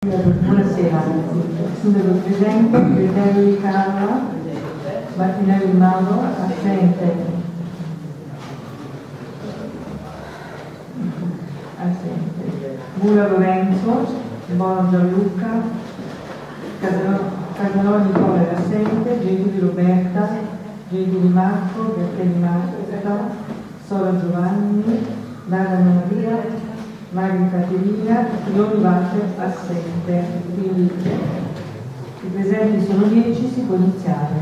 Buonasera, Sindaco presente, Segretario di Camera, Martinelli Mauro, assente, Mura Lorenzo, Bono Gianluca, Casanò Nicola era assente, Gentili Roberta, Gentili Marco, Bertelli Marta, Sola Giovanni, Dana Maria, Maria Caterina, Filoni Walter assente, quindi i presenti sono 10, si può iniziare.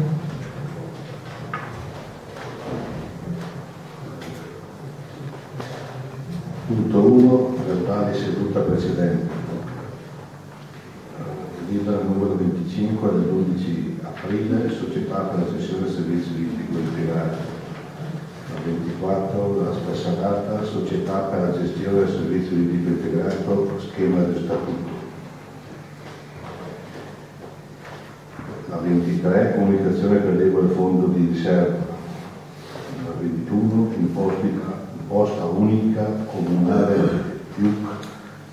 Punto 1, verbale seduta precedente. Delibera numero 25 del 12 aprile, società per la cessione del servizio di integrati. 24, la stessa data, società per la gestione del servizio di tipo integrato, schema del statuto. La 23, comunicazione per l'equo del fondo di riserva. La 21, imposta unica comunale più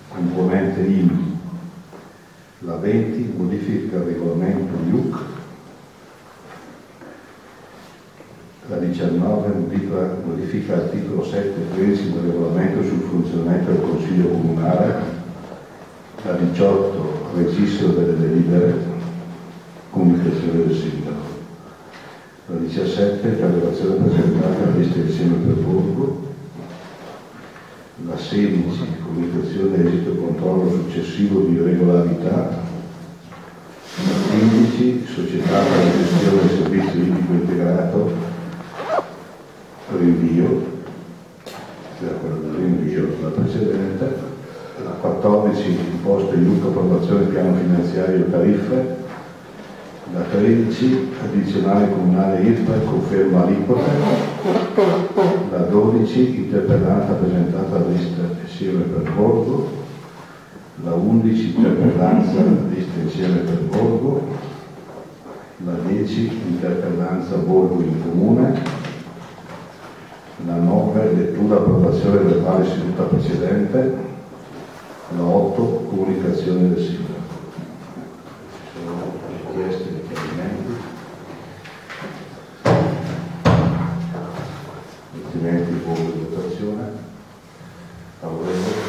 componente IMI. La 20, modifica il regolamento IUC. La 19 modifica l'articolo 7.13 del regolamento sul funzionamento del Consiglio Comunale. La 18 registro delle delibere, comunicazione del Sindaco. La 17 relazione presentata alla lista insieme per Borgo. La 16 comunicazione esito e controllo successivo di irregolarità. La 15 società per la gestione del servizio idrico integrato. Rinvio, era quello del rinvio la precedente. La 14 imposta IUC approvazione piano finanziario tariffe. La 13 addizionale comunale IRPEF conferma aliquote. La 12 interpellanza presentata alla lista insieme per Borgo. La 11 interpellanza alla lista insieme per Borgo. La 10 interpellanza Borgo in comune. La 9 lettura approvazione verbale seduta precedente. La 8 comunicazione del Sindaco. Ci sono richieste di chiarimenti, altrimenti voto di votazione favorevole.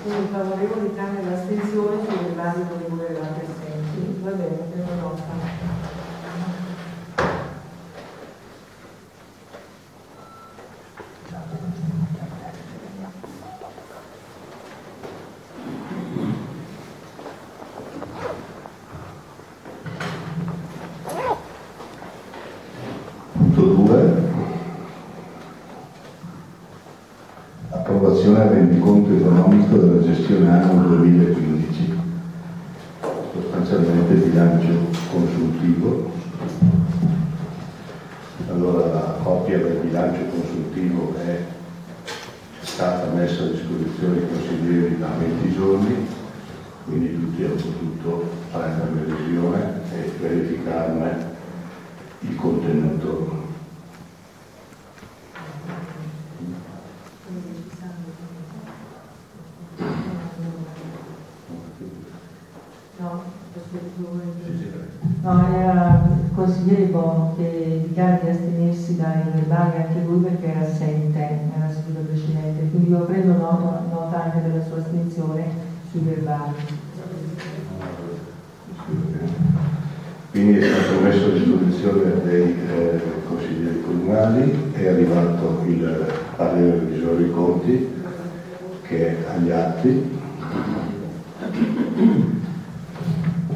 Quindi favorevoli tranne l'astensione sulle basi favorevoli dell'altro assenti. Va bene, prendo nota. Punto 2. Approvazione del rendiconto economico della gestione anno 2015, sostanzialmente bilancio consultivo. Allora la copia del bilancio consultivo è stata messa a disposizione dei consiglieri da 20 giorni, quindi tutti hanno potuto prenderne visione e verificarne il contenuto. No, era il consigliere Bono che dichiara di astenersi dai verbali anche lui perché era assente nella seduta precedente, quindi io prendo nota anche della sua astensione sui verbali. Quindi è stato messo a disposizione dei consiglieri comunali, è arrivato il parere del revisore dei conti che è agli atti.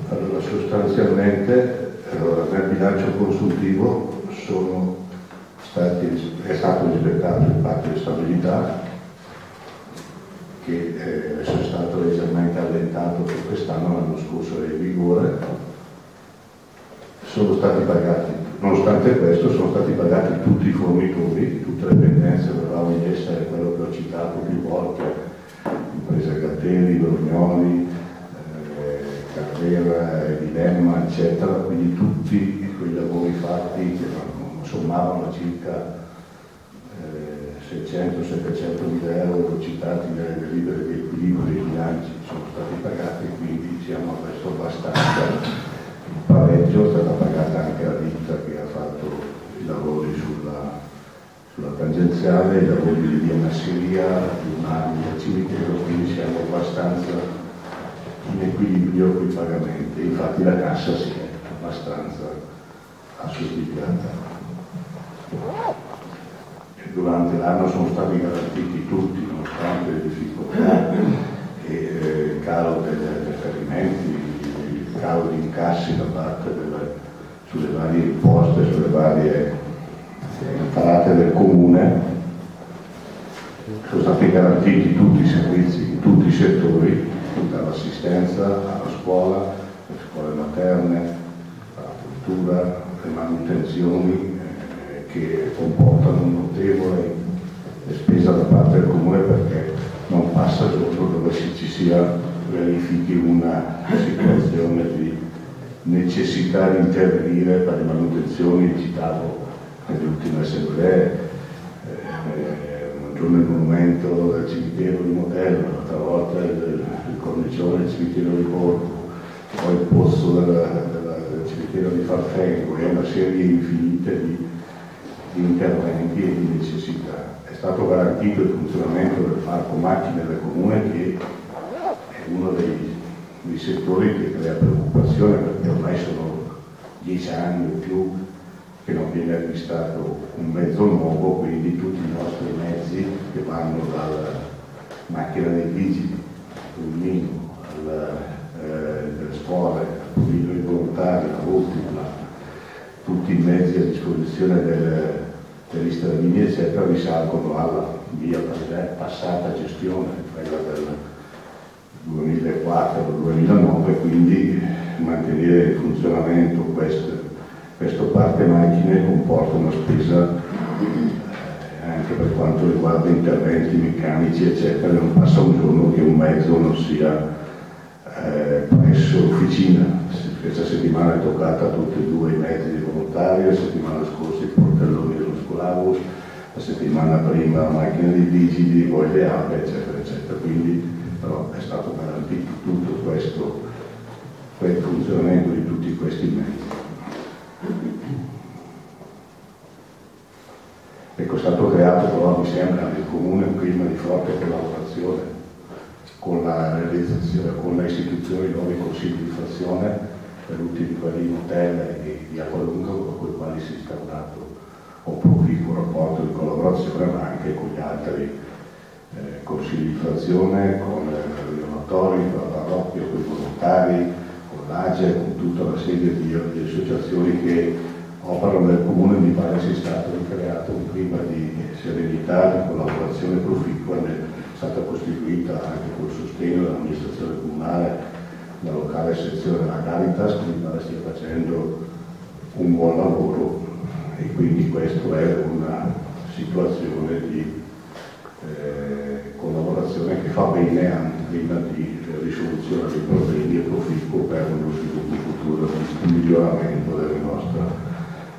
Allora, sostanzialmente nel bilancio consultivo è stato rispettato il patto di stabilità che adesso è stato leggermente allentato per quest'anno, l'anno scorso era in vigore. Sono stati pagati, nonostante questo, sono stati pagati tutti i fornitori, tutte le pendenze, dovevamo di essere quello che ho citato più volte, imprese Gatteri, Borgnoli, Carrera, Dilemma, eccetera, quindi tutti quei lavori fatti che sommavano circa 600-700 mila euro citati nelle delibere di equilibrio dei bilanci sono stati pagati, quindi siamo adesso abbastanza. Il pareggio è stata pagata anche la ditta che ha fatto i lavori sulla tangenziale, i lavori di via Masseria, di un'area del cimitero, quindi siamo abbastanza in equilibrio con i pagamenti. Infatti la cassa si è abbastanza assottigliata. Durante l'anno sono stati garantiti tutti, nonostante le difficoltà e il calo dei riferimenti, il calo di incassi da parte sulle varie imposte, sulle varie entrate del comune. Sono stati garantiti tutti i servizi in tutti i settori, dall'assistenza alla scuola, alle scuole materne, alla cultura, le manutenzioni che comportano un notevole spesa da parte del comune, perché non passa giorno dove ci sia verifichi una situazione di necessità di intervenire per le manutenzioni. Citavo nelle ultime assemblee un giorno il monumento del cimitero di Modello, l'altra volta il cornicione del cimitero di Borgo, poi il pozzo del cimitero di Farfengo, e una serie infinita di interventi e di necessità. È stato garantito il funzionamento del parco macchine del comune, che è uno dei settori che crea preoccupazione, perché ormai sono 10 anni o più che non viene acquistato un mezzo nuovo, quindi tutti i nostri mezzi che vanno dalla macchina dei vigili, al pulmino, alle scuole, al pulmino dei volontari, la multipla, tutti i mezzi a disposizione degli stradini eccetera, risalgono alla mia passata gestione, quella del 2004-2009, quindi mantenere in funzionamento questo parco macchine comporta una spesa anche per quanto riguarda interventi meccanici eccetera. Non passa un giorno che un mezzo non sia presso l'officina. Questa settimana è toccata a tutti e due i mezzi di volontari, la settimana scorsa i portelloni dello Scolabus, la settimana prima la macchina dei vigili, poi le ape eccetera eccetera. Quindi però è stato garantito tutto questo, il funzionamento di tutti questi mezzi. Ecco, è stato creato però, mi sembra, nel comune un clima di forte collaborazione con la realizzazione, con l'istituzione di nuovi consigli di frazione, per tutti quelli in hotel e di Acqualunga, con i quali si è instaurato un proficuo rapporto di collaborazione, ma anche con gli altri consigli di frazione, con i donatori, con la parrocchia, con i volontari, con l'AGE, con tutta una serie di associazioni che operano nel comune. Mi pare sia stato ricreato un clima di serenità, di collaborazione proficua, è stata costituita anche col sostegno dell'amministrazione comunale, la locale sezione della Caritas, che mi pare stia facendo un buon lavoro, e quindi questa è una situazione di collaborazione che fa bene anche prima di risoluzione dei problemi e proficuo per lo sviluppo futuro, il miglioramento della nostra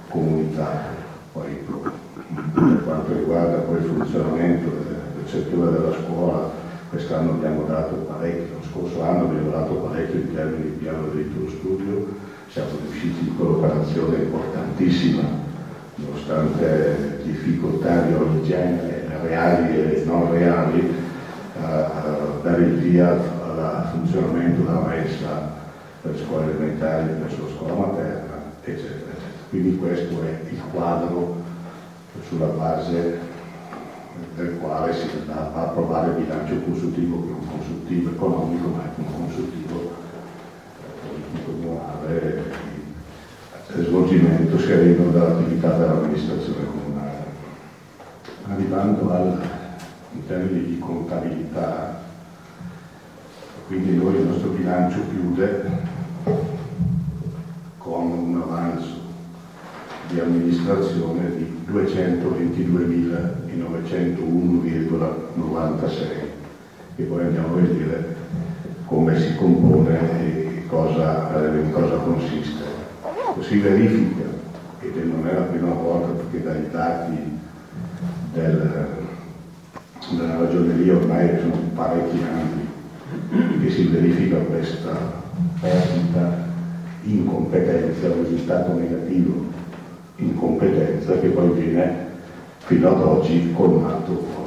comunità. Poi per quanto riguarda poi il funzionamento del settore della scuola, quest'anno abbiamo dato parecchio, lo scorso anno abbiamo dato parecchio in termini di piano diritto allo studio, siamo riusciti in quell'operazione importantissima, nonostante difficoltà di ogni genere, reali e non reali, a dare il via al funzionamento della messa per le scuole elementari, verso la scuola materna, eccetera, eccetera. Quindi questo è il quadro sulla base del quale si andrà a approvare il bilancio consultivo, che è un consultivo economico, ma è un consultivo politico morale, di svolgimento sereno dell'attività dell'amministrazione comunale. Arrivando in termini di contabilità, quindi noi il nostro bilancio chiude con un avanzo di amministrazione di 222.901,96, e poi andiamo a vedere come si compone e in cosa consiste. Si verifica, ed non è la prima volta, perché dai dati lì ormai sono parecchi anni che si verifica questa perdita, incompetenza, un risultato negativo, incompetenza che poi viene fino ad oggi colmato con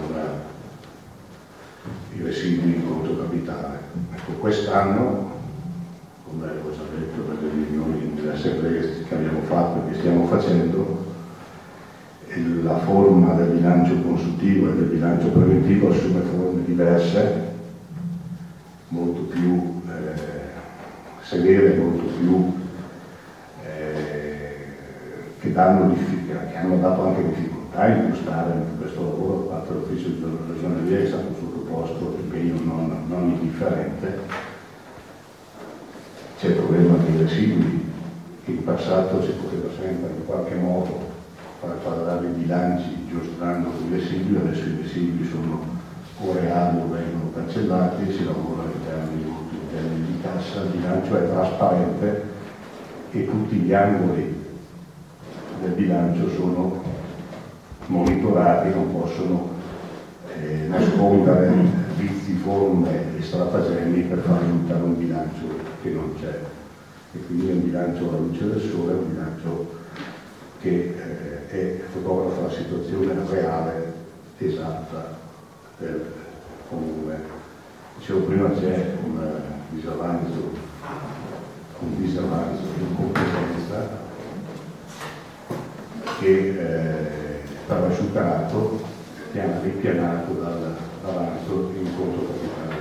i residui in conto capitale. Ecco, quest'anno, come ho già detto nelle riunioni, nelle assemblee che abbiamo fatto e che stiamo facendo, la forma del bilancio consultivo e del bilancio preventivo assume forme diverse, molto più severe, molto più che hanno dato anche difficoltà a impostare questo lavoro da parte dell'ufficio di ragioneria, che è stato sottoposto a impegno non indifferente. C'è il problema dei residui, che in passato si poteva sempre in qualche modo far quadrare i bilanci giostrando con i residui. Adesso i residui sono o reali o vengono cancellati e si lavora in termini di cassa. Il bilancio è trasparente e tutti gli angoli del bilancio sono monitorati, non possono nascondere vizi, forme e stratagemmi per far aiutare un bilancio che non c'è. E quindi è un bilancio alla luce del sole, è un bilancio che fotografa la situazione reale, esatta del comune. Dicevo prima, c'è un disavanzo di competenza che stava asciugato, ripianato dall'avanzo in conto capitale.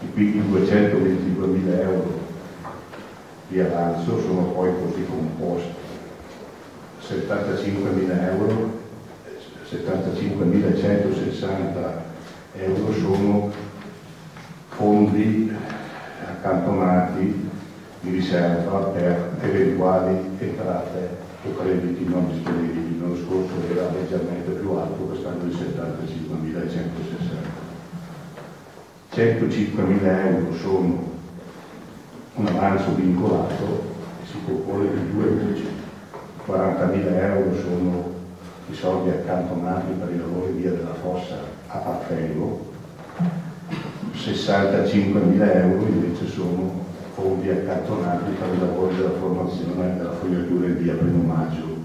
E quindi 222.000 euro di avanzo sono poi così composti: 75.000 euro, 75.160 euro sono fondi accantonati di riserva per eventuali entrate o crediti non disponibili. L'anno scorso era leggermente più alto, quest'anno di 75.160. 105.000 euro sono un avanzo vincolato, si compone di due voci. 40.000 euro sono i soldi accantonati per i lavori via della fossa a Parfengo, 65.000 euro invece sono fondi accantonati per i lavori della formazione della fognatura in via Primo Maggio.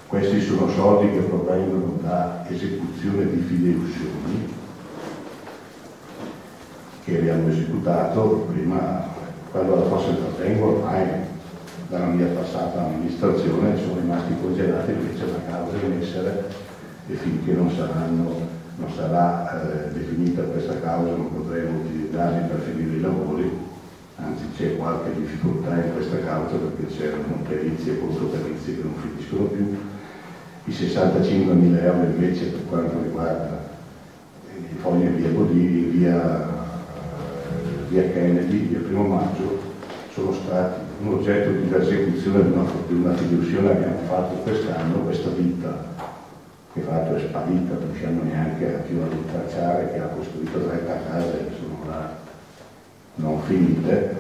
Questi sono soldi che provengono da esecuzione di fideiussioni che abbiamo esecutato prima. Quello della fossa di Parfengo ormai dalla mia passata amministrazione sono rimasti congelati, perché c'è una causa in essere e finché non sarà definita questa causa non potremo utilizzarli per finire i lavori. Anzi, c'è qualche difficoltà in questa causa perché c'erano perizie e controperizie che non finiscono più. I 65.000 euro invece per quanto riguarda i fogli in via Bodini, via Kennedy, via Primo Maggio, sono stati un oggetto di esecuzione di una fideiussione che abbiamo fatto quest'anno. Questa ditta che fra l'altro è sparita, non riusciamo neanche più a rintracciare, che ha costruito 30 case che sono là non finite.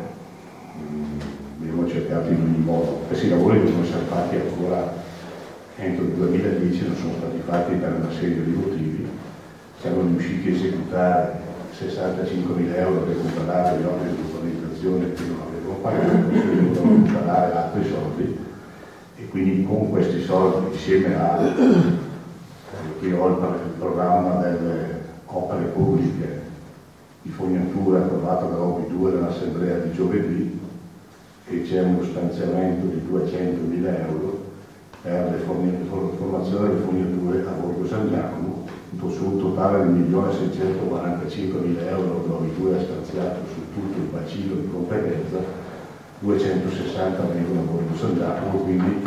Abbiamo cercato in ogni modo. Questi lavori devono essere fatti ancora entro il 2010, non sono stati fatti per una serie di motivi. Siamo riusciti a esecutare 65.000 euro per recuperare gli oneri di urbanizzazione che non avevamo pagato, quindi dobbiamo recuperare altri soldi, e quindi con questi soldi, insieme a qui ho il programma delle opere pubbliche di fognatura approvato dall'OB2 nell'assemblea di giovedì, e c'è uno stanziamento di 200.000 euro per la formazione delle fognature a Borgo San Giacomo, su un totale di 1.645.000 euro che l'OB2 ha stanziato su tutto il bacino di competenza. 260 vengono a Borgo San Giacomo, quindi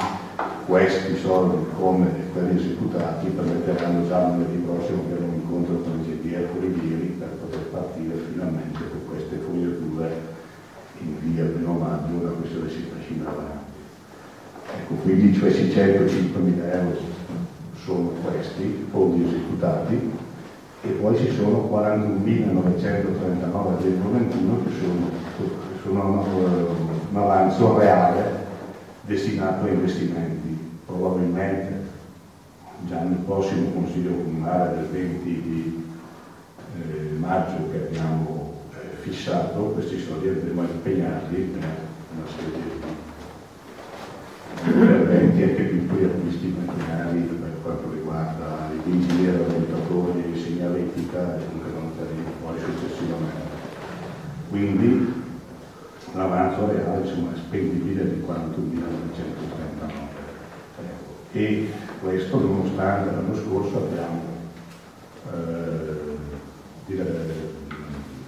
questi soldi, come quelli esecutati, permetteranno già lunedì prossimo che abbiamo un incontro con il GPF Olivieri per poter partire finalmente con queste fognature in via Primo Maggio. La questione si trascina avanti. Ecco, quindi questi 105.000 euro sono questi fondi esecutati, e poi ci sono 41.939,21 che sono un avanzo reale destinato a investimenti. Probabilmente già nel prossimo Consiglio Comunale del 20 maggio che abbiamo fissato, questi soldi andremo a impegnarli per una serie di interventi anche piccoli acquisti materiali per quanto riguarda i vigili, i rallentatori, segnaletica e dunque non terremo poi successivamente. Quindi l'avanzo reale è spendibile di 41.939 euro. E questo nonostante l'anno scorso abbiamo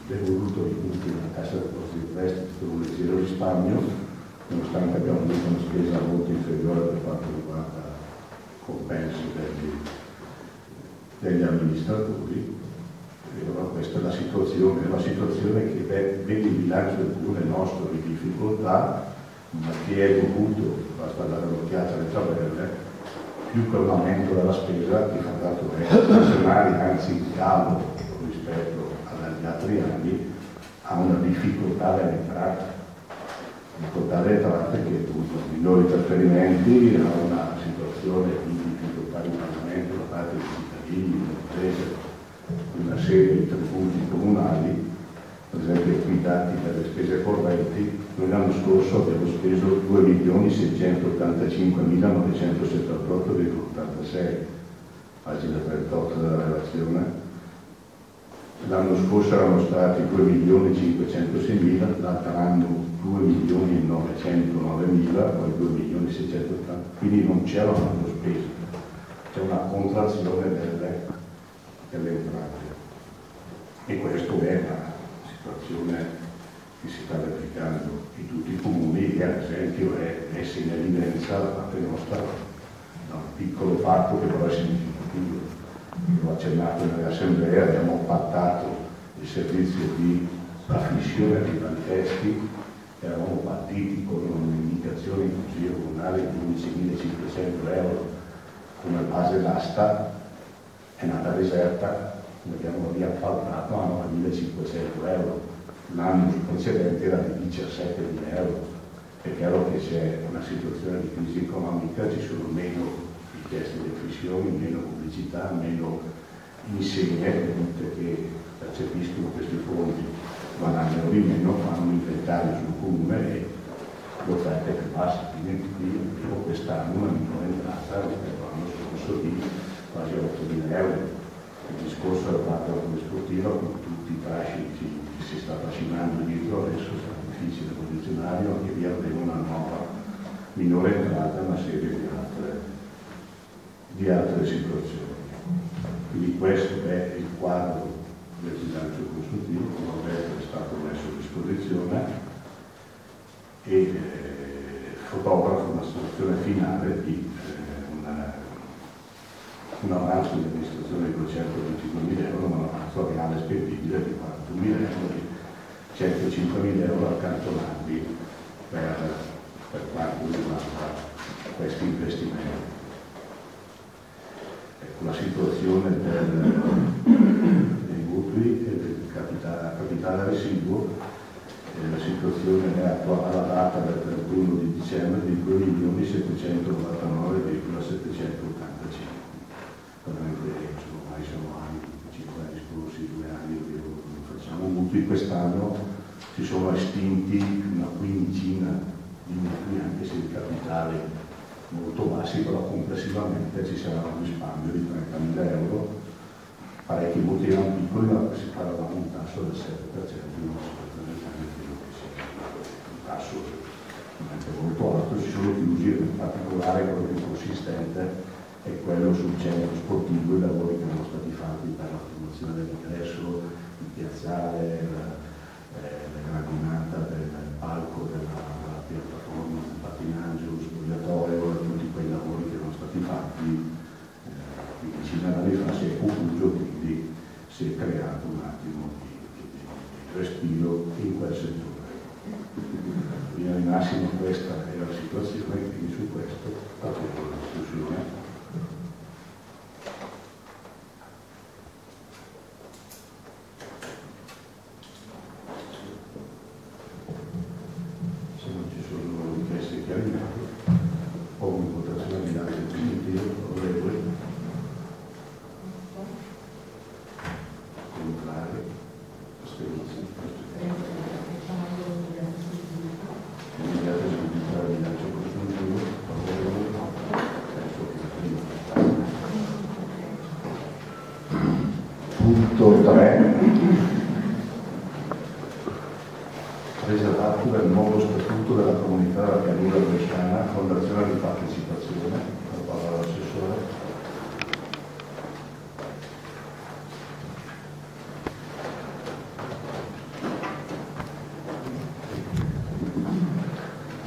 devoluto i punti nella Cassa dei Depositi di Prestiti per un leggero risparmio, nonostante abbiamo avuto una spesa molto inferiore per quanto riguarda compensi degli amministratori. E allora questa è la situazione che vede il bilancio del comune nostro di difficoltà, ma che è dovuto, basta dare un'occhiata alle tabelle, più che un aumento della spesa che fa dato nazionali, anzi in calo rispetto agli altri anni, ha una difficoltà alle entrate. Che è dovuta a migliori trasferimenti, a una situazione di difficoltà di pagamento da parte dei cittadini, delle imprese, una serie di tributi comunali. Per esempio qui i dati per le spese correnti, noi l'anno scorso abbiamo speso 2.685.978,86, pagina 38 della relazione. L'anno scorso erano stati 2.506.000, l'altro anno 2.909.000, poi 2.680.000, quindi non c'era una spesa, c'è una contrazione delle entrate. E questa è una situazione che si sta verificando in tutti i comuni e ad esempio è messa in evidenza da parte nostra da un piccolo fatto che però è significativo. L'ho accennato nell'assemblea, abbiamo pattato il servizio di affissione dei manifesti, eravamo partiti con un'indicazione in consiglio comunale di 11.500 euro come base d'asta, è nata deserta, l'abbiamo riappaltato a 9.500 euro, l'anno precedente era di 17.000 euro. È chiaro che c'è una situazione di crisi economica, ci sono meno richieste di affissioni, meno pubblicità, meno insegne che percepiscono questi fondi, guadagnano di meno, fanno un inventario sul comune e l'offerta è più bassa, quindi qui abbiamo quest'anno una minore entrata rispetto all'anno scorso di quasi 8.000 euro. Il discorso è fatto come sportiva con tutti i trascini che si sta trascinando dietro, adesso sarà difficile posizionarlo, anche via avremo una nuova minore entrata e una serie di altre situazioni. Quindi questo è il quadro del bilancio consuntivo, come ho detto è stato messo a disposizione e fotografa una situazione finale di un avanzo di amministrazione di 222.000 euro, ma un avanzo reale spendibile di 41.000 euro, di 105.000 euro accantonati per quanto riguarda questi investimenti. Ecco, la situazione dei mutui e del capitale residuo, la situazione è attuale alla data del 31 di dicembre di 2.799,785. Ormai sono anni, 5 anni scorsi, 2 anni che non facciamo mutui, quest'anno si sono estinti una quindicina di mutui, anche se il capitale molto bassi, però complessivamente ci sarà un risparmio di 30.000 euro, parecchi mutui erano piccoli, ma si parlava di un tasso del 7%, in una situazione che un tasso molto alto, si sono chiusi, in particolare quello più consistente è quello sul centro sportivo, i lavori che erano stati fatti per la formazione dell'ingresso, il piazzale, la gradinata del palco della piattaforma del pattinaggio, lo spogliatoio, tutti quei lavori che erano stati fatti vicino all'anni fa si è concluso, quindi si è creato un attimo di respiro in quel settore. In linea di massimo questa è la situazione, quindi su questo apriamo la discussione. Punto 3. Presa d'atto del nuovo statuto della comunità della pianura bresciana, fondazione di partecipazione. La parola all'assessore.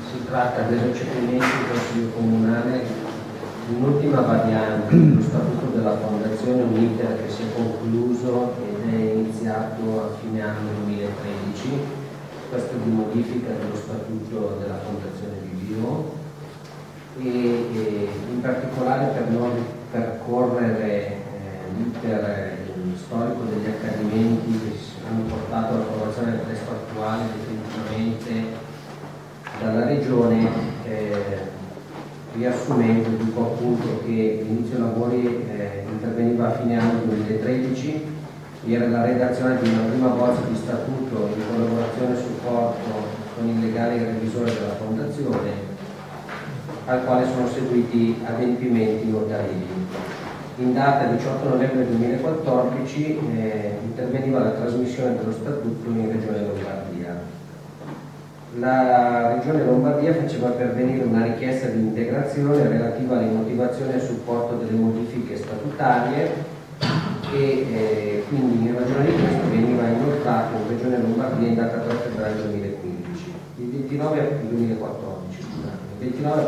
Si tratta del recepimento del Consiglio Comunale di un'ultima variante dello Statuto della Fondazione, un iter che si è concluso ed è iniziato a fine anno 2013. Questo di modifica dello Statuto della Fondazione di Vivo e in particolare per non percorrere l'iter storico degli accadimenti che hanno portato all'approvazione del testo attuale definitivamente dalla Regione, riassumendo, dico appunto che l'inizio lavori interveniva a fine anno 2013, era la redazione di una prima bozza di statuto in collaborazione e supporto con il legale revisore della Fondazione, al quale sono seguiti adempimenti notarili. In data 18 novembre 2014 interveniva la trasmissione dello statuto in Regione Lombardia. La Regione Lombardia faceva pervenire una richiesta di integrazione relativa alle motivazioni a supporto delle modifiche statutarie e quindi in ragione di questo veniva inoltrato in Regione Lombardia in data 3 febbraio 2015. Il 29 aprile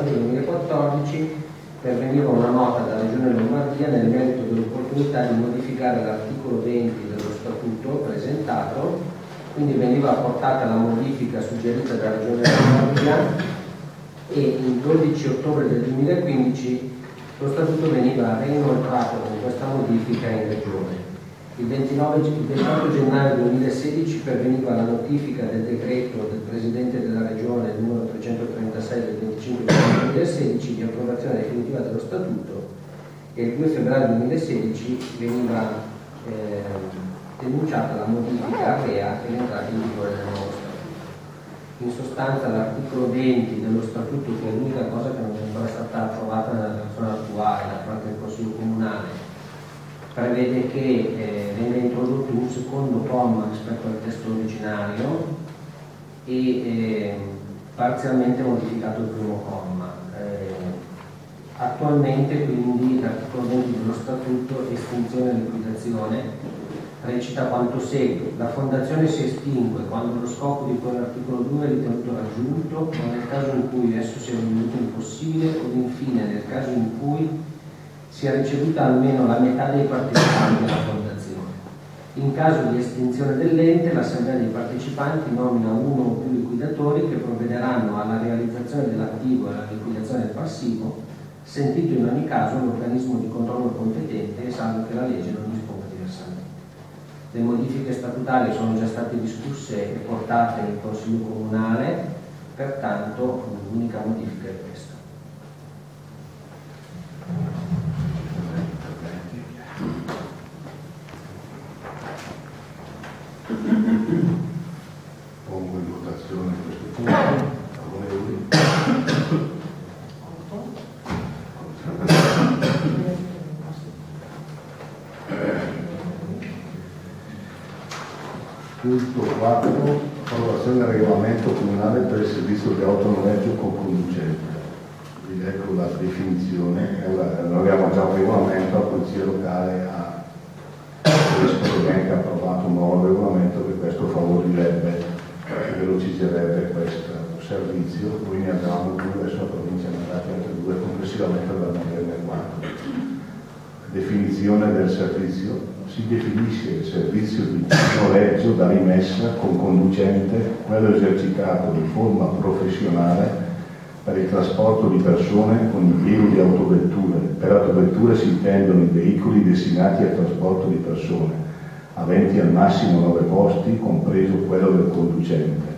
2014 perveniva una nota dalla Regione Lombardia nel merito dell'opportunità di modificare l'articolo 20 dello statuto presentato, quindi veniva apportata la modifica suggerita dalla Regione Lombardia e il 12 ottobre del 2015 lo statuto veniva reinoltrato con questa modifica in Regione. Il 28 gennaio 2016 perveniva la notifica del decreto del Presidente della Regione numero 336 del 25 gennaio 2016 di approvazione definitiva dello statuto e il 2 febbraio 2016 veniva denunciata la modifica REA e l'entrata in vigore del nuovo statuto. In sostanza l'articolo 20 dello statuto, che è l'unica cosa che non è ancora stata approvata nella versione attuale da parte del Consiglio Comunale, prevede che venga introdotto un secondo comma rispetto al testo originario e parzialmente modificato il primo comma. Attualmente quindi l'articolo 20 dello statuto, estinzione e liquidazione, recita quanto segue: la fondazione si estingue quando lo scopo di quell'articolo 2 è ritenuto raggiunto o nel caso in cui esso sia ritenuto impossibile o infine nel caso in cui sia ricevuta almeno la metà dei partecipanti della fondazione. In caso di estinzione dell'ente, l'assemblea dei partecipanti nomina uno o più liquidatori che provvederanno alla realizzazione dell'attivo e alla liquidazione del passivo, sentito in ogni caso l'organismo di controllo competente, salvo che la legge non disponga diversamente. Le modifiche statutarie sono già state discusse e portate in Consiglio Comunale, pertanto l'unica modifica è questa. Pongo in votazione questo punto. Punto 4. Approvazione del regolamento comunale per il servizio di autonoleggio con conducente. Vi leggo la definizione. Noi abbiamo già un regolamento, la polizia locale ha recentemente approvato un nuovo regolamento che questo favorirebbe e velocizzerebbe questo servizio. Noi ne abbiamo due, adesso la provincia ne ha dati altre due, complessivamente dovranno averne 4. Definizione del servizio: si definisce il servizio di noleggio da rimessa con conducente quello esercitato in forma professionale per il trasporto di persone con impiego di autovetture. Per autovetture si intendono i veicoli destinati al trasporto di persone, aventi al massimo 9 posti, compreso quello del conducente.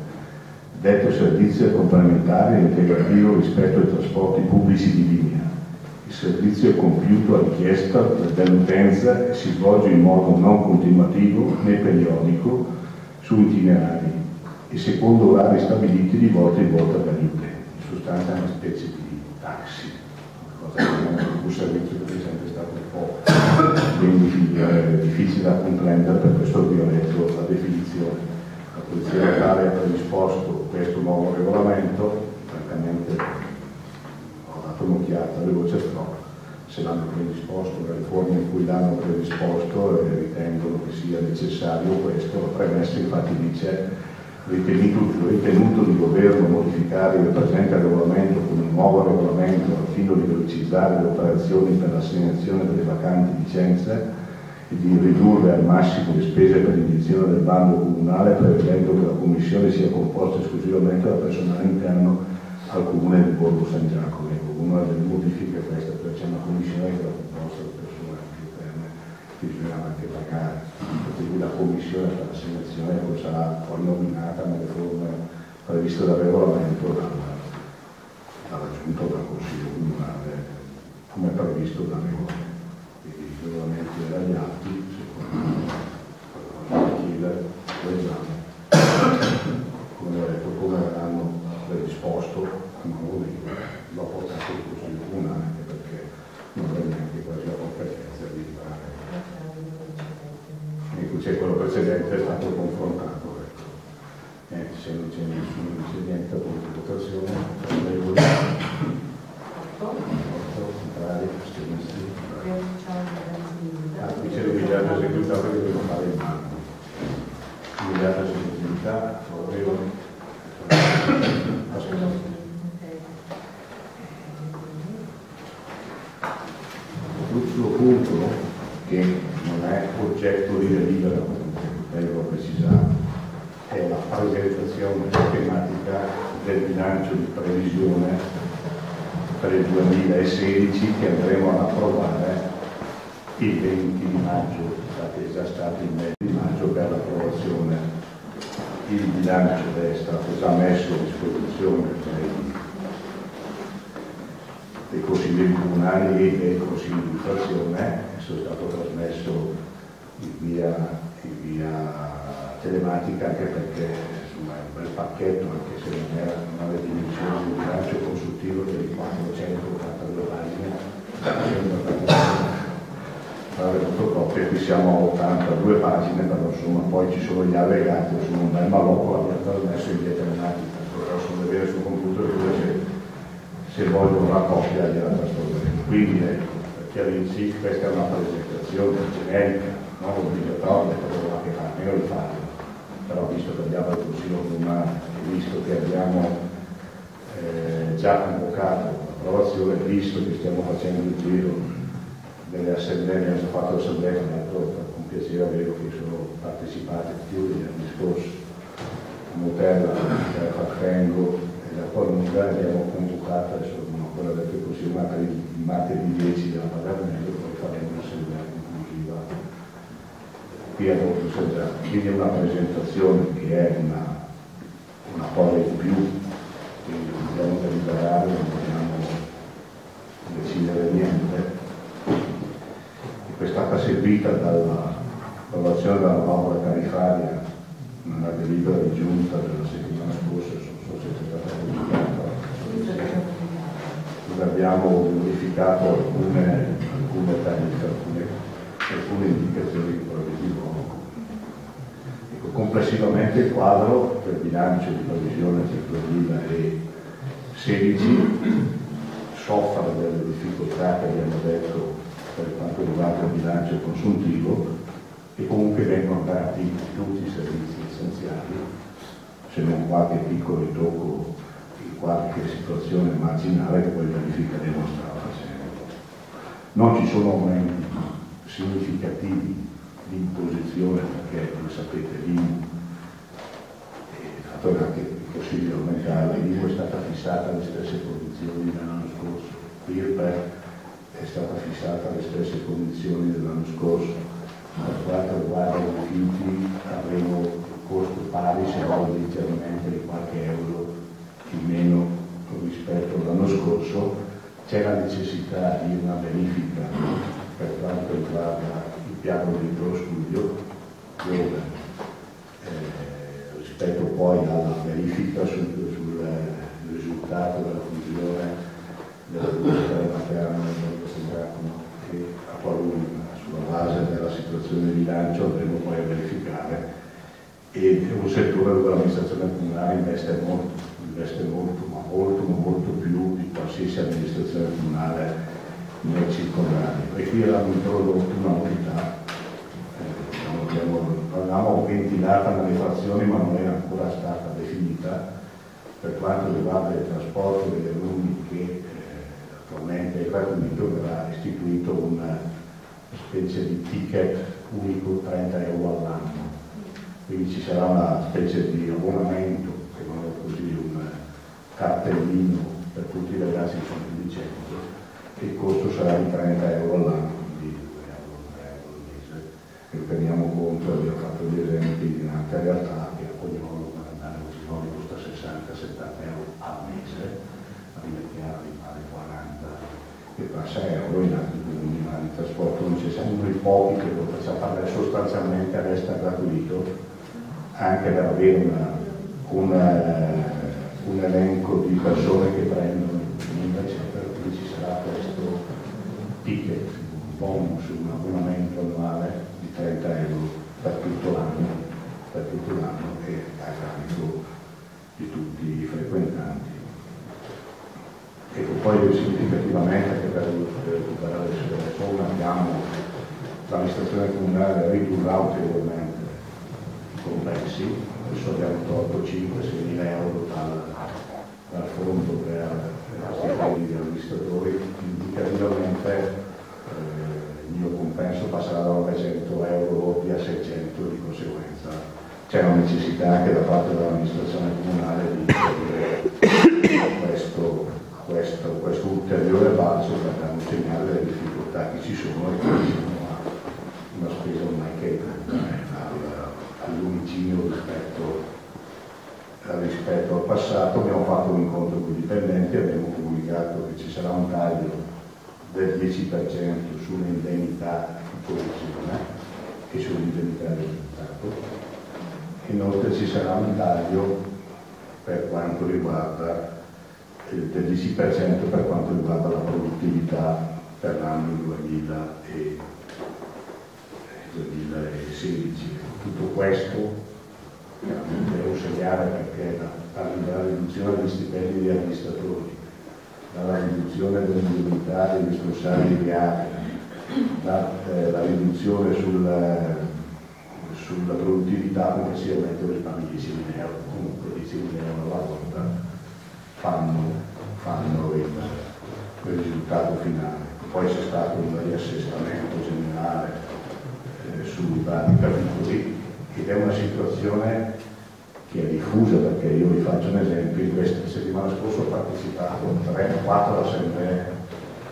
Detto servizio è complementare e integrativo rispetto ai trasporti pubblici di linea. Il servizio è compiuto a richiesta dell'utenza e si svolge in modo non continuativo né periodico su itinerari e secondo orari stabiliti di volta in volta per gli utenti. In sostanza è una specie di taxi, cosa che non è un servizio che è sempre stato un po' ben difficile difficile da comprendere, per questo vi ho letto la definizione. La Polizia Locale ha predisposto questo nuovo regolamento, francamente ho dato un'occhiata veloce, però se l'hanno predisposto, nelle forme in cui l'hanno predisposto e ritengono che sia necessario questo, la premessa infatti dice ritenuto di doverlo modificare il presente regolamento con un nuovo regolamento al fine di velocizzare le operazioni per l'assegnazione delle vacanti licenze e di ridurre al massimo le spese per l'indizione del bando comunale, prevedendo che la commissione sia composta esclusivamente da personale interno al comune di Borgo San Giacomo. Una delle modifiche è questa, perché c'è una commissione che era composta da persone anche interne che bisognava anche pagare. Quindi la commissione per l'assegnazione poi sarà poi nominata nelle forme previste dal regolamento dalla Giunta o dal Consiglio Comunale, come previsto dal regolamento. Quindi i regolamenti degli atti, secondo chiedere l'esame, come ho detto, come verranno predisposto a nuovo libro, l'ho portato in Consiglio Comunale anche perché non ho neanche quasi la competenza di fare. Ecco, c'è quello precedente, è stato confrontato. Ecco. Se non c'è nessun incidente, appunto, votazione, favorevoli, contrari, astenuti. Qui c'è l'immediata esecutività che devo fare in mano. Immediata esecutività, favorevoli. L'ultimo punto, che non è oggetto di delibera, devo precisare, è la presentazione schematica del bilancio di previsione per il 2016 che andremo ad approvare il 20 di maggio, è già stato il mese di maggio per l'approvazione. Il bilancio è stato già messo a disposizione dei consigli comunali e dei consigli di frazione, è stato trasmesso in via telematica, anche perché insomma, è un bel pacchetto, anche se non ha le dimensioni di bilancio consultivo di 482 pagine, fare fotocopie, qui siamo a 82 pagine, però insomma poi ci sono gli allegati, sono un bel malocco, l'abbiamo trasmesso in via telematica, possono vedere sul computer se vogliono la copia gliela trasformeremo. Quindi ecco, per chiarirsi, questa è una presentazione generica, non obbligatoria, però che fa almeno di farlo. Però visto che abbiamo il Consiglio Comunale e visto che abbiamo già convocato l'approvazione, visto che stiamo facendo il giro delle assemblee, abbiamo già fatto l'assemblea, con piacere vedo che sono partecipati più degli anni scorsi, a Motella, a Farfengo e da Qualunga, abbiamo convocato, adesso non ho ancora detto così, ma per il martedì 10 della Palermello, poi faremo un'assemblea conclusiva qui a Borgo San Giacomo. Quindi è una presentazione che è una cosa in più, quindi non dobbiamo deliberare, non dobbiamo decidere niente. È stata seguita dall'approvazione della manovra tariffaria, una delibera di giunta della settimana scorsa, non so se è stata pubblicata, dove abbiamo modificato alcune tariffe, alcune indicazioni di previsione. Ecco, complessivamente il quadro del bilancio di previsione del 2016 soffre delle difficoltà che abbiamo detto per quanto riguarda il bilancio consuntivo, e comunque vengono dati tutti i servizi essenziali, se non qualche piccolo ritocco in qualche situazione marginale che poi verificheremo strada facendo. Non ci sono aumenti significativi di imposizione, perché come sapete l'IMU è fatto anche il possibile aumentare, l'IMU è stata fissata alle stesse condizioni dell'anno scorso, l'IRPEF è stata fissata alle stesse condizioni dell'anno scorso. Per quanto riguarda i rifiuti avremo un costo pari, se non leggermente di qualche euro in meno rispetto all'anno scorso. C'è la necessità di una verifica per quanto riguarda il piano di studio, dove rispetto poi alla verifica sul risultato della funzione della materna del Borgo San Giacomo e a Qualunga, sulla base della situazione di bilancio andremo poi a verificare, e è un settore dove l'amministrazione comunale investe molto più di qualsiasi amministrazione comunale nel circondario. E qui abbiamo introdotto una novità. Avevamo ventilata nelle frazioni, ma non era ancora stata definita, per quanto riguarda il trasporto degli alunni, che attualmente è gratuito, verrà istituito una specie di ticket unico, 30 euro all'anno. Quindi ci sarà una specie di abbonamento, chiamiamolo così, un cartellino per tutti i ragazzi che sono quindicenni, e il costo sarà di 30 euro all'anno, quindi 2 euro, 3 euro al mese. E teniamo conto, abbiamo fatto gli esempi in altre realtà, che a Cognolo per andare a Cognolo costa 60-70 euro al mese, a Rimettiarli vale 40 e passa euro, in altri comuni, ma il trasporto non ci siamo noi pochi che lo facciamo fare, sostanzialmente resta gratuito, anche per avere un elenco di persone che prendono eccetera. Quindi ci sarà questo ticket, un bonus, un abbonamento annuale di 30 euro per tutto l'anno e a carico di tutti i frequentanti. Ecco, poi significativamente che per recuperare le somme l'amministrazione comunale ridurrà ulteriormente i complessi. Adesso abbiamo tolto 5-6 mila euro dal fondo per stipendi degli amministratori. Indicativamente il mio compenso passerà da 900 euro a 600, di conseguenza c'è una necessità anche da parte dell'amministrazione comunale di questo ulteriore balzo per dare un segnale delle difficoltà che ci sono, e che sono una spesa ormai che al lumicinio rispetto al passato. Abbiamo fatto un incontro con i dipendenti, abbiamo comunicato che ci sarà un taglio del 10% sulle indennità di posizione e sulle indennità di risultato. Inoltre ci sarà un taglio per quanto riguarda del 10% per quanto riguarda la produttività per l'anno 2016. Tutto questo è un segnale, perché dalla riduzione degli stipendi degli amministratori, dalla riduzione delle indennità dei responsabili di area, dalla riduzione sulla produttività, complessivamente risparmi 10.000 euro, comunque 10.000 euro alla volta fanno il risultato finale. Poi c'è stato un riassestamento generale sui vari capitoli, ed è una situazione che è diffusa, perché io vi faccio un esempio. In questa settimana scorsa ho partecipato a 3 o 4 assemblee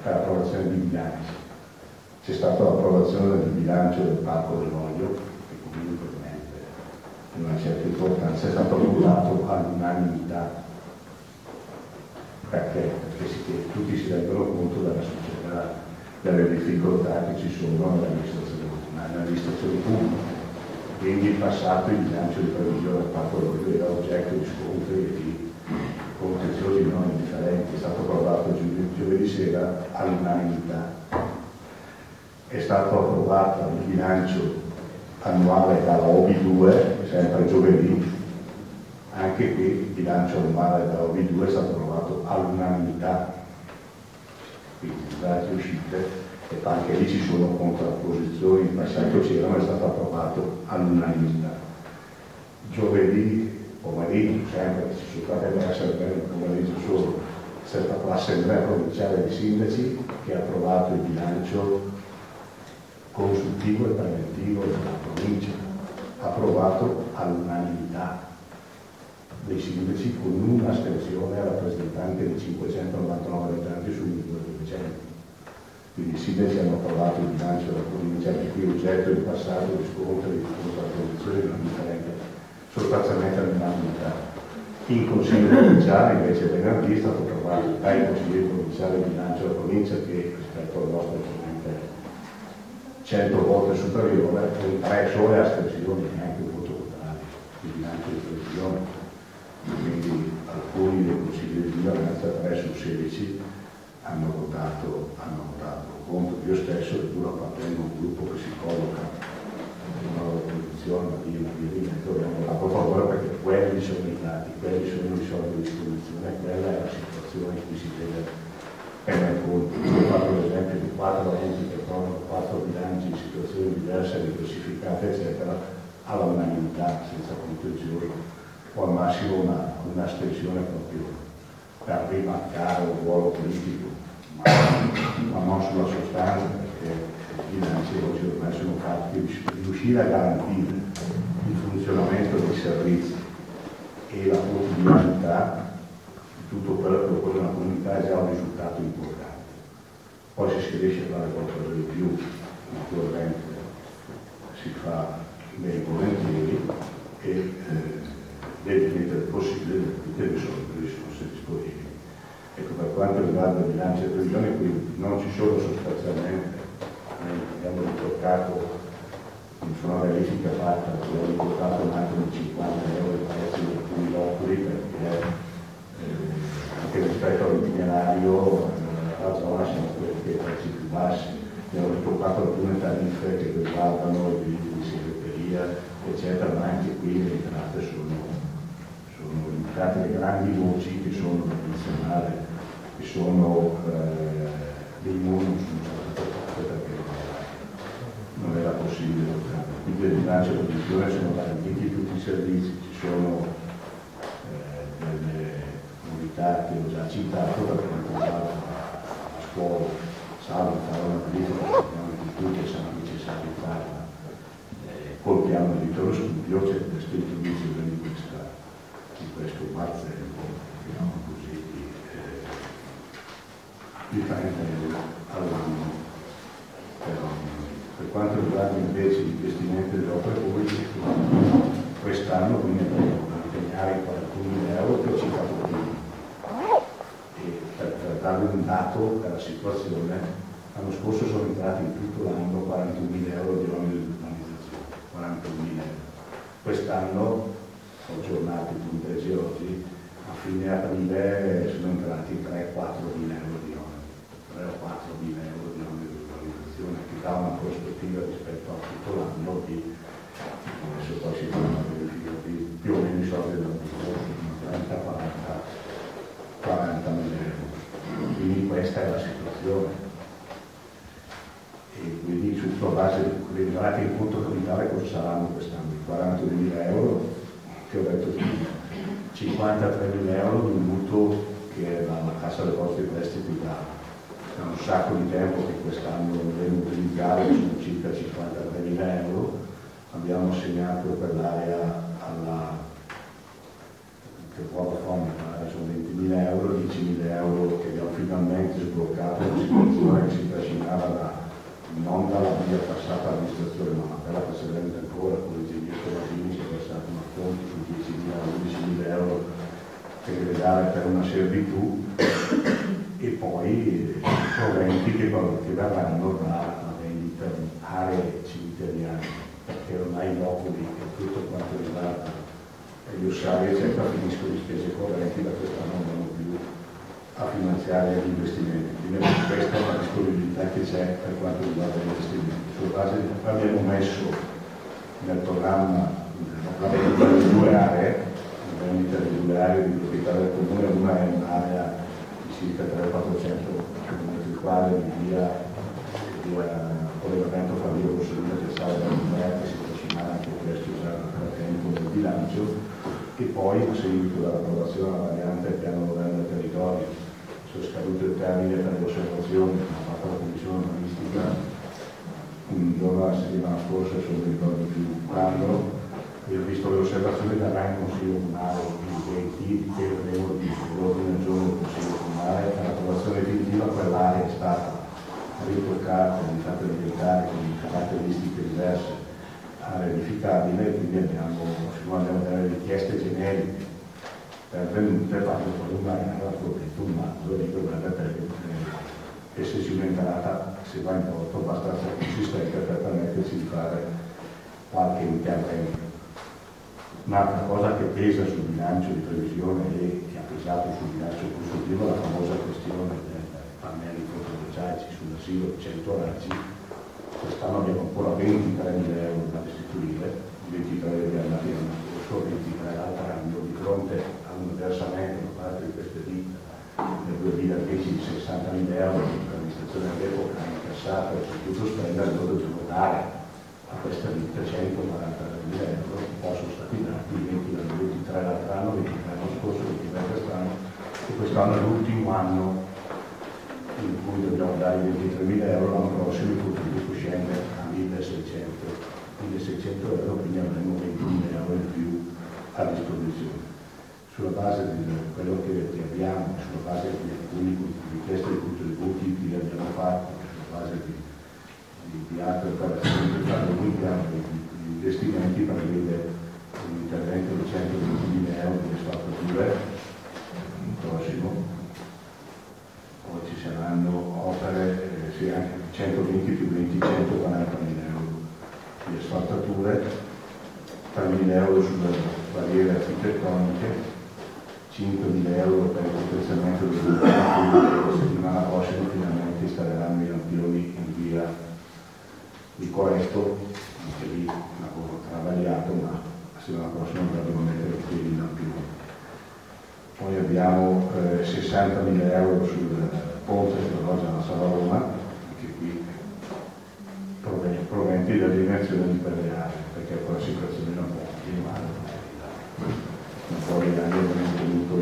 per l'approvazione di bilanci. C'è stata l'approvazione del bilancio del Parco dell'Olio, che comunque di una certa importanza, è stato votato all'unanimità. Perché tutti si rendono conto della società, delle difficoltà che ci sono nell'amministrazione comunale, nell'amministrazione pubblica. Quindi in passato il bilancio di previsione del Parco dell'Olio era oggetto di scontri e di contenziosi non indifferenti. È stato approvato giovedì sera all'unanimità. È stato approvato il bilancio annuale dalla OB2, sempre giovedì. Anche qui il bilancio annuale della OB2 è stato approvato all'unanimità. Quindi date uscite, e anche lì ci sono contrapposizioni, in passato c'erano, è stato approvato all'unanimità. Giovedì pomeriggio, sempre ci sono state le assemblee del pomeriggio solo, c'è stata l'assemblea provinciale di sindaci che ha approvato il bilancio consultivo e preventivo della provincia, approvato all'unanimità dei sindaci, con un'astensione rappresentante di 599 abitanti su 1200. Quindi i sindaci hanno approvato il bilancio della provincia, anche qui oggetto di passato di scontri, di contrapposizioni non differenti, sostanzialmente all'unanimità. In Consiglio provinciale invece venerdì è stato approvato dai consiglieri provinciali il bilancio della provincia, che rispetto al nostro ovviamente 100 volte superiore, con 3 sole astensioni, neanche un voto contrario, il bilancio di previsione. Quindi alcuni dei consiglieri di minoranza, 3 su 16, hanno votato contro. Io stesso, pur appartengo a un gruppo che si colloca quelli sono i dati, quelli sono i soldi a disposizione, quella è la situazione in cui si deve prendere conto. Ho fatto l'esempio di 4 enti che provano 4 bilanci in situazioni diverse, diversificate, eccetera, all'unanimità, senza contenzioso, o al massimo un'astensione proprio per rimarcare un ruolo politico, ma non sulla sostanza, perché i bilanci oggi ormai sono fatti di riuscire a garantire il funzionamento dei servizi e la quotidianità di tutto quello che propone una comunità è già un risultato importante. Poi se si riesce a fare qualcosa di più, naturalmente si fa ben volentieri e deve mettere possibile tutte le risorse che sono disponibili. Ecco, per quanto riguarda il bilancio e previsione, qui non ci sono sostanzialmente, abbiamo ritoccato su una verifica fatta, abbiamo ritoccato un altro di 50 euro il prezzo di alcuni loculi, perché anche rispetto all'itinerario la zona siamo quelli che i prezzi più bassi. Abbiamo ritoccato alcune tariffe che riguardano i diritti di segreteria, eccetera, ma anche qui le entrate sono limitate. Le grandi voci che sono da menzionare, che sono dei non sono state toccate perché non era possibile. Quindi il bilancio di gestione sono garantiti tutti i servizi, ci sono delle novità che ho già citato per quanto riguarda la scuola, salvo fare una politica che abbiamo tutti che sono necessari farla. Col piano di Vittorio Studio c'è questo introduzione di questo mazzello, diciamo così, di 30 euro all'anno per ogni. Per quanto riguarda invece gli investimenti delle opere pubbliche, quest'anno quindi andremo a impegnare 41.000 euro per circa pochino. E per darvi un dato della situazione, l'anno scorso sono entrati in tutto l'anno 41.000 euro di oneri di urbanizzazione, 41.000 euro. Quest'anno, ho aggiornato i punteggi oggi, a fine aprile sono entrati 3-4.000 euro di oneri, 3 o 4.000 euro di oneri di urbanizzazione, che dà una prospettiva rispetto a tutto l'anno di, adesso poi si fa una verifica di più o meno i soldi dell'anno scorso, 30-40.000 euro. Quindi questa è la situazione. E quindi sulla base di entrate in conto capitale cosa saranno quest'anno? 42.000 euro, che ho detto prima, 53.000 euro di un mutuo che la Cassa Depositi e Prestiti da un sacco di tempo che quest'anno dovremo utilizzare, sono circa 53.000 euro. Abbiamo assegnato per l'area che Vodafone sono 20.000 euro, 10.000 euro che abbiamo finalmente sbloccato una situazione che si trascinava non dalla via passata all'amministrazione, ma quella precedente ancora con l'ingegnere Tomasini si è passato un acconto su 10.000 11.000 euro che deve dare per una servitù e poi proventi che verranno dalla vendita di aree cimiteriali, perché ormai i loculi e tutto quanto riguarda gli ossari eccetera finiscono di spese correnti, da quest'anno non vanno più a finanziare gli investimenti. Quindi questa è una disponibilità che c'è per quanto riguarda gli investimenti. Sulla base di abbiamo messo nel programma la vendita di 2 aree, la vendita di 2 aree di proprietà del comune, una è un'area di circa 300-400 km2 di via collegamento fra via Rossellina che sale da Lumea, che si trascinava anche questo già nel tempo del bilancio, e poi a seguito dell'approvazione della variante del piano governo del territorio, sono scaduto il termine per le osservazioni che ha fatto la commissione urbanistica un giorno la settimana scorsa, se non mi ricordo più quando, e ho visto le osservazioni darà in consiglio comunale il 20 che avevo di l'ordine del giorno del consiglio comunale. Per l'approvazione definitiva quell'area è stata ritoccata, è stata diventare con caratteristiche diverse area edificabile, quindi abbiamo delle richieste generiche pervenute, fatto poi una gara corretto un maggio di guarda perché esserci un'entrata, se va in porto, abbastanza consistente per permetterci di fare qualche intervento. Un'altra cosa che pesa sul bilancio di previsione e che ha pesato sul bilancio consultivo è la famosa questione dei pannelli fotovoltaici sull'asilo 100 raggi. Quest'anno abbiamo ancora 23.000 euro da restituire, 23 li abbiamo andati l'anno scorso, 23 l'altro anno di 140.000 euro, poi sono stati dati 23 l'altro anno, 23 l'anno scorso, 23 quest'anno, e quest'anno è l'ultimo anno in cui dobbiamo dare 23.000 euro, l'anno prossimo il contributo scende a 1.600 euro, quindi avremo 20.000 euro in più a disposizione. Sulla base di quello che abbiamo, sulla base di alcune richieste di contributi che abbiamo fatto, sulla base di altre operazioni che fanno gli investimenti, prevede un intervento di 120.000 euro di asfaltature il prossimo. Poi ci saranno opere, anche 120 più 20, 140.000 euro di asfaltature, 3.000 euro sulle barriere architettoniche, 5.000 euro per il potenziamento del gruppo, la settimana prossima finalmente installeranno i lampioni in via di Coresto, anche lì un lavoro travagliato, ma la settimana prossima dovremo mettere i piedi lampioni. Poi abbiamo 60.000 euro sul ponte sulla Roma, anche qui proventi da dimensioni per le aree, perché poi la situazione non può continuare. Un po' di anni abbiamo tenuto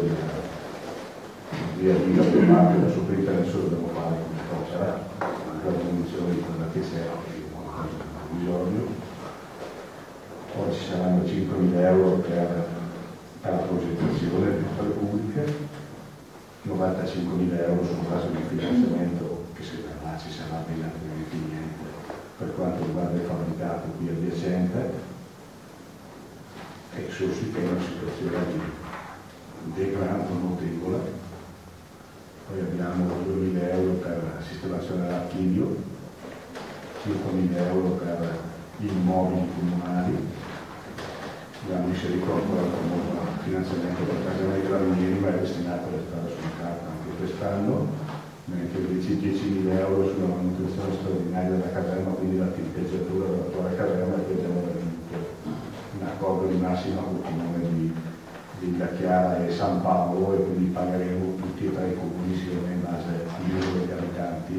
via via le parti da soprintendenza, adesso dobbiamo fare come cosa, anche la diminuzione di quella che c'è bisogno. Poi ci saranno 5.000 euro per la progettazione delle opere pubbliche, 95.000 euro sul caso di finanziamento, che se là ci sarà bene altrimenti niente, per quanto riguarda il fabbricato qui adiacente, e suscita una situazione di degrado notevole. Poi abbiamo 2.000 euro per la sistemazione dell'archivio, 5.000 euro per gli immobili comunali, abbiamo inserito ancora un finanziamento per casa dei carabinieri, ma è destinato a restare sulla carta anche quest'anno, mentre invece 10.000 euro sulla manutenzione straordinaria della caserma, quindi la tinteggiatura dell'attuale caserma, che abbiamo raggiunto un accordo di massima con il comune di Villa Chiara e San Paolo, e quindi pagheremo tutti e tre i comuni insieme in base al numero degli abitanti,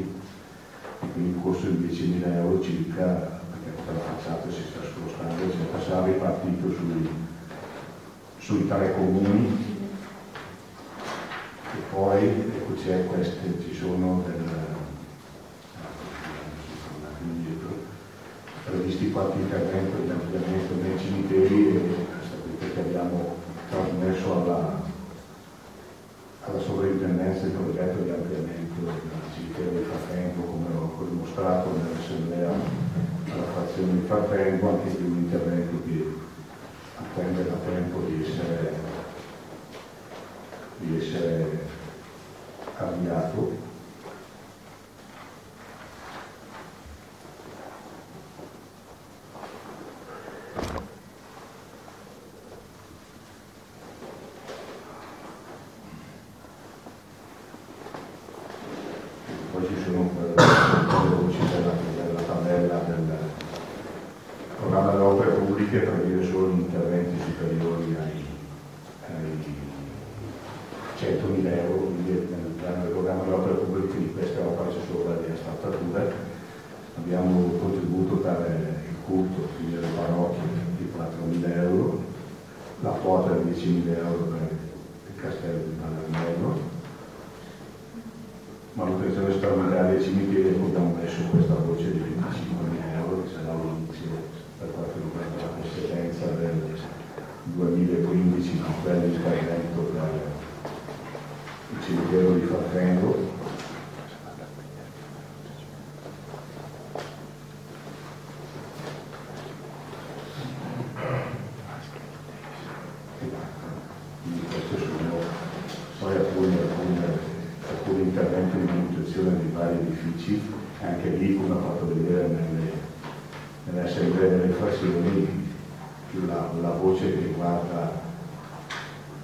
e quindi il costo di 10.000 euro circa, perché tutta la facciata si sta spostando, eccetera, sarà ripartito sui tre comuni. E poi ecco, ci sono previsti qualche intervento di ampliamento nei cimiteri, e sapete che abbiamo trasmesso alla sovrintendenza il progetto di ampliamento del cimitero di Frattengo, come ho dimostrato nell'assemblea alla frazione di Frattengo, anche di un intervento che attende da tempo di essere avviato. Poi ci sono voci della tabella del programma delle opere pubbliche, prevede solo gli interventi superiori ai 100.000 euro, quindi nel programma delle opere pubbliche di queste opere c'è solo la asfaltature. Abbiamo un contributo per il culto, quindi le parrocchie, di 4.000 euro, la quota di 10.000 euro per il castello di Palermo, manutenzione straordinaria dei cimiteri, e abbiamo messo questa voce di 25.000 euro, che sarà l'inizio per quanto riguarda la competenza del 2015 per l'intervento per il cimitero di Frattengo. Poi alcuni interventi di manutenzione di vari edifici, anche lì, come ho fatto vedere nelle assemblee delle frazioni, la voce che riguarda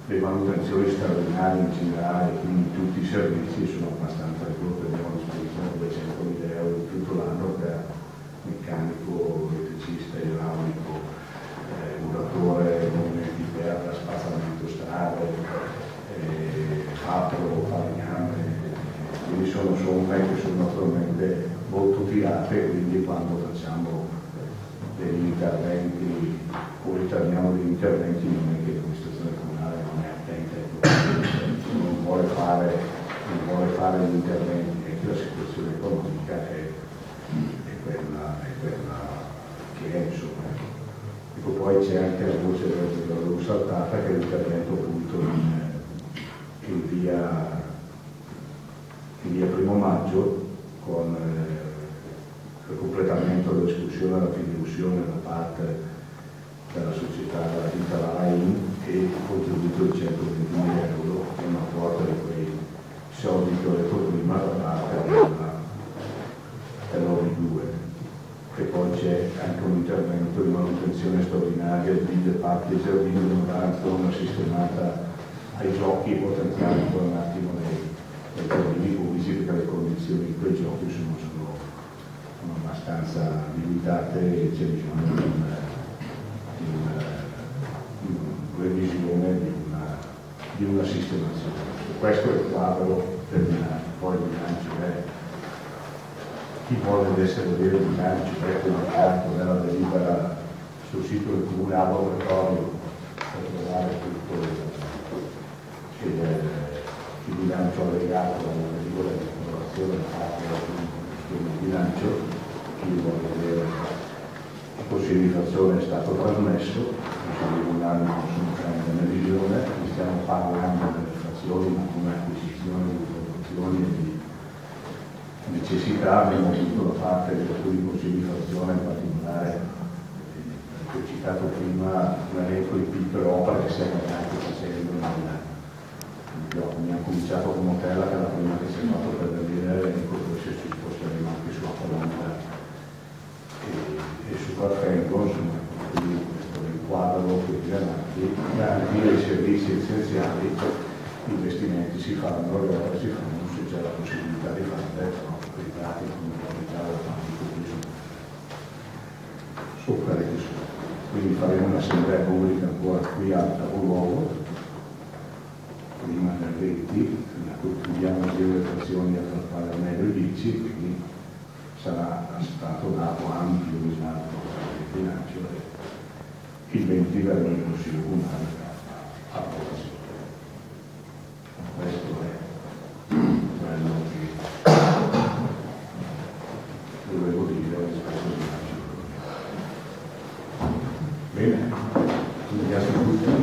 le manutenzioni straordinarie in generale, quindi tutti i servizi sono abbastanza ridotti, abbiamo a disposizione 200.000 euro di tutto l'anno per meccanico, elettricista, idraulico, muratore, movimenti di terra, spazzamento strade, fatto, falegname, quindi sono somme che sono naturalmente molto tirate, quindi quando facciamo degli interventi interventi, o riteniamo degli interventi, non è che l'amministrazione comunale non è attenta, non vuole fare gli interventi, e che la situazione economica è quella che è, insomma. Ecco, poi c'è anche la voce della saltata, che è l'intervento appunto in via 1° maggio, con il completamento dell'escursione alla Fiduzione da parte della società Italain e il contributo di 120.000 euro, e una quota di quei soldi che ho detto prima da parte dell'OV2. E poi c'è anche un intervento di manutenzione straordinaria di parchi e giardini, dove dare una sistemata ai giochi e potenziare ancora un attimo dei giardini pubblici, perché le condizioni di quei giochi sono abbastanza limitate e c'è bisogno di una revisione, di una sistemazione. Questo è il quadro del bilancio. Poi il bilancio è, chi vuole adesso vedere il bilancio è pubblicato nella delibera sul sito del Comune a laboratorio per trovare tutto il bilancio allegato alla delibera di approvazione da parte del bilancio. Chi vuole vedere il consiglio di amministrazione è stato trasmesso, il consiglio comunale non sono in visione, stiamo parlando delle frazioni, ma come acquisizione di informazioni e di necessità. Abbiamo avuto da parte del consiglio di amministrazione, in particolare, che ho citato prima, un elenco di piccole opere che stiamo anche facendo. Abbiamo cominciato con Montella, che è la prima che si è fatto per vedere l'elenco, poi si sposteremo anche sulla Colonna e su Carfengo, insomma. Quindi questo è il quadro che garantire i servizi essenziali. Gli investimenti si fanno, le opere si fanno se c'è la possibilità di farle, però i dati come capitale sono quelli che sono. Quindi faremo un'assemblea pubblica ancora qui a luogo prima del 20, in cui chiudiamo le frazioni a far fare al meglio il 10, quindi sarà stato dato ampio esatto il bilancio, e il 20 verrà il Consiglio Comunale a approvazione. Questo è quello che dovevo dire rispetto al bilancio. Bene, mi piace tutto.